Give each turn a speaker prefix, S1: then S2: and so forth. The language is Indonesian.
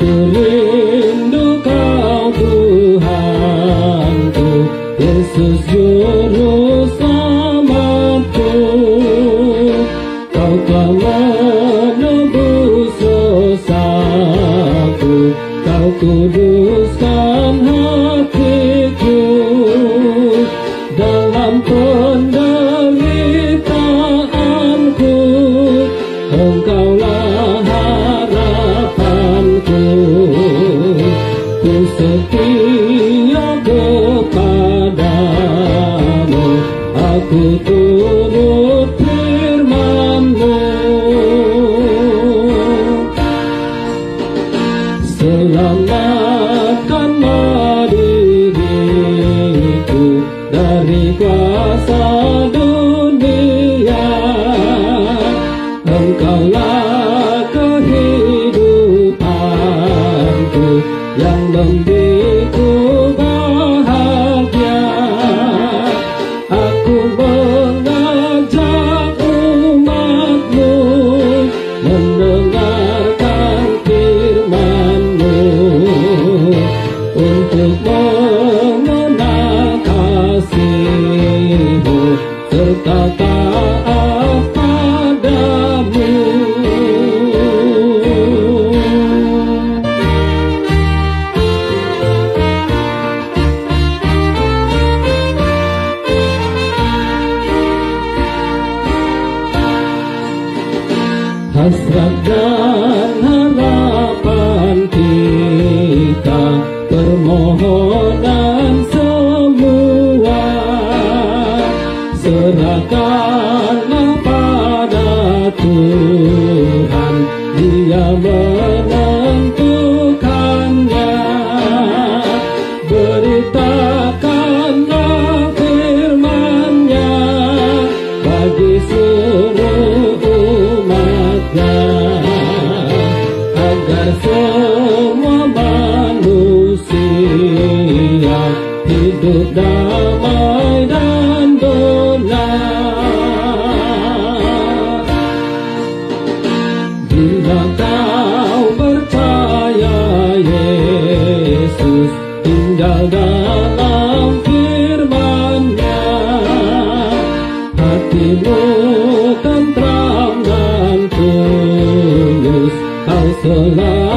S1: Ku rindu Kau Tuhanku, Yesus Juru Selamatku. Kau telah menebus dosaku, Kau kuduskan hatiku. Dalam penderitaanku, Engkaulah harapanku. Ku setia kepadamu, aku turut firman-Mu. Selamatkanlah diriku dari kuasa dunia. Engkaulah kehidupanku yang membiku bahagia. Aku mengajak umat-Mu mendengarkan firman-Mu untuk mengenal kasih-Mu serta taat padamu. Hasrat dan harapan kita, permohonan semua, serahkanlah pada Tuhan, Dia menentukannya. Beritakanlah firman-Nya bagi seluruh umat-Nya, agar semua manusia hidup damai dan benar. Bila kau percaya Yesus tinggal dalam firman-Nya, hatimu tentram dan tulus, kau selalu